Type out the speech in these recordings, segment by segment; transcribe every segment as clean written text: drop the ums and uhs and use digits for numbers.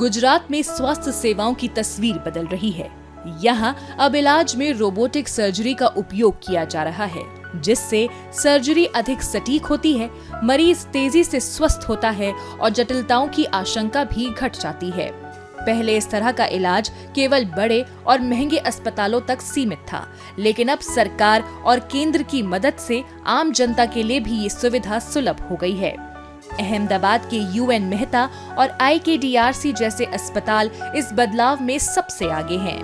गुजरात में स्वास्थ्य सेवाओं की तस्वीर बदल रही है। यहाँ अब इलाज में रोबोटिक सर्जरी का उपयोग किया जा रहा है, जिससे सर्जरी अधिक सटीक होती है, मरीज तेजी से स्वस्थ होता है और जटिलताओं की आशंका भी घट जाती है। पहले इस तरह का इलाज केवल बड़े और महंगे अस्पतालों तक सीमित था, लेकिन अब सरकार और केंद्र की मदद से आम जनता के लिए भी ये सुविधा सुलभ हो गई है। अहमदाबाद के UN मेहता और IKDRC जैसे अस्पताल इस बदलाव में सबसे आगे हैं।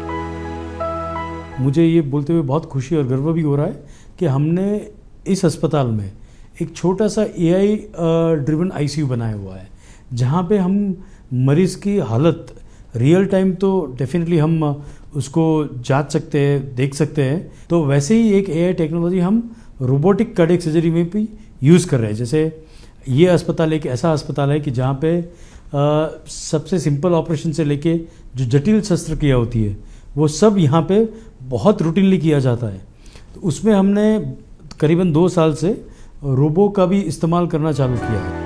मुझे ये बोलते हुए बहुत खुशी और गर्व भी हो रहा है कि हमने इस अस्पताल में एक छोटा सा AI ड्रिवन ICU बनाया हुआ है, जहाँ पे हम मरीज की हालत रियल टाइम तो डेफिनेटली हम उसको जांच सकते हैं, देख सकते हैं। तो वैसे ही एक AI टेक्नोलॉजी हम रोबोटिक कार्डियक सर्जरी में भी यूज़ कर रहे हैं। जैसे ये अस्पताल एक ऐसा अस्पताल है कि जहाँ पे सबसे सिंपल ऑपरेशन से लेके जो जटिल शस्त्रक्रिया होती है वो सब यहाँ पे बहुत रूटीनली किया जाता है। तो उसमें हमने करीबन 2 साल से रोबो का भी इस्तेमाल करना चालू किया है।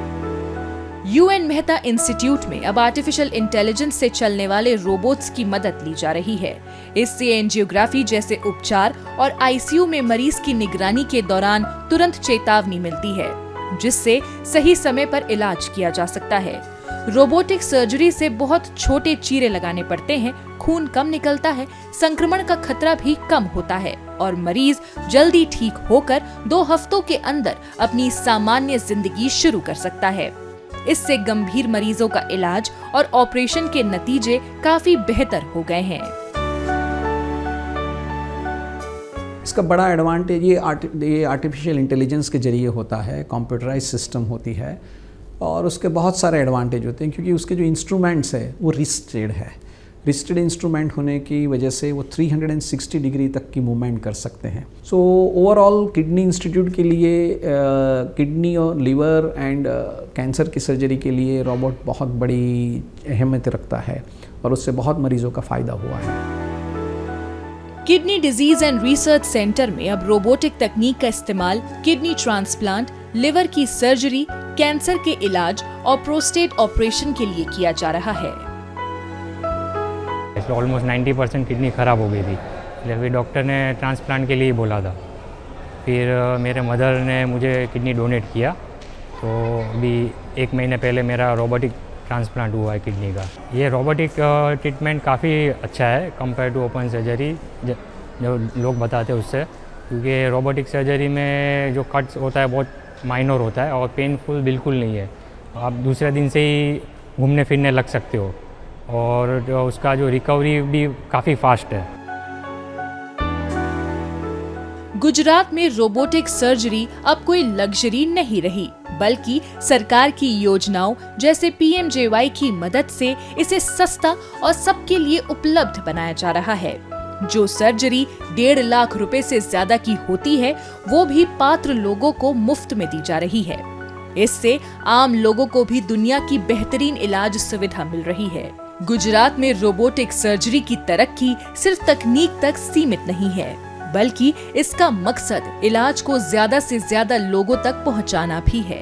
UN मेहता इंस्टीट्यूट में अब आर्टिफिशियल इंटेलिजेंस से चलने वाले रोबोट्स की मदद ली जा रही है। इससे एंजियोग्राफी जैसे उपचार और ICU में मरीज की निगरानी के दौरान तुरंत चेतावनी मिलती है, जिससे सही समय पर इलाज किया जा सकता है। रोबोटिक सर्जरी से बहुत छोटे चीरे लगाने पड़ते हैं, खून कम निकलता है, संक्रमण का खतरा भी कम होता है और मरीज जल्दी ठीक होकर 2 हफ्तों के अंदर अपनी सामान्य जिंदगी शुरू कर सकता है। इससे गंभीर मरीजों का इलाज और ऑपरेशन के नतीजे काफी बेहतर हो गए हैं। इसका बड़ा एडवांटेज ये आर्टिफिशियल इंटेलिजेंस के जरिए होता है, कंप्यूटराइज सिस्टम होती है और उसके बहुत सारे एडवांटेज होते हैं, क्योंकि उसके जो इंस्ट्रूमेंट्स है वो रिस्टेड है। रिस्टेड इंस्ट्रूमेंट होने की वजह से वो 360 डिग्री तक की मूवमेंट कर सकते हैं। सो ओवरऑल किडनी इंस्टीट्यूट के लिए किडनी और लिवर एंड कैंसर की सर्जरी के लिए रोबोट बहुत बड़ी अहमियत रखता है और उससे बहुत मरीजों का फ़ायदा हुआ है। Kidney disease and research centre में अब रोबोटिक तकनीक का इस्तेमाल किडनी ट्रांसप्लांट, लिवर की सर्जरी, कैंसर के इलाज और प्रोस्टेट ऑपरेशन के लिए किया जा रहा है। ऑलमोस्ट 90% किडनी ख़राब हो गई थी, इसलिए डॉक्टर ने ट्रांसप्लांट के लिए बोला था। फिर मेरे मदर ने मुझे किडनी डोनेट किया, तो अभी 1 महीने पहले मेरा रोबोटिक ट्रांसप्लांट हुआ है किडनी का। ये रोबोटिक ट्रीटमेंट काफ़ी अच्छा है कंपेयर टू ओपन सर्जरी जो लोग बताते हैं उससे, क्योंकि रोबोटिक सर्जरी में जो कट्स होता है बहुत माइनर होता है और पेनफुल बिल्कुल नहीं है। आप दूसरे दिन से ही घूमने फिरने लग सकते हो और उसका जो रिकवरी भी काफ़ी फास्ट है। गुजरात में रोबोटिक सर्जरी अब कोई लग्जरी नहीं रही, बल्कि सरकार की योजनाओं जैसे PMJY की मदद से इसे सस्ता और सबके लिए उपलब्ध बनाया जा रहा है। जो सर्जरी 1.5 लाख रुपए से ज्यादा की होती है, वो भी पात्र लोगों को मुफ्त में दी जा रही है। इससे आम लोगों को भी दुनिया की बेहतरीन इलाज सुविधा मिल रही है। गुजरात में रोबोटिक सर्जरी की तरक्की सिर्फ तकनीक तक सीमित नहीं है, बल्कि इसका मकसद इलाज को ज्यादा से ज्यादा लोगों तक पहुंचाना भी है।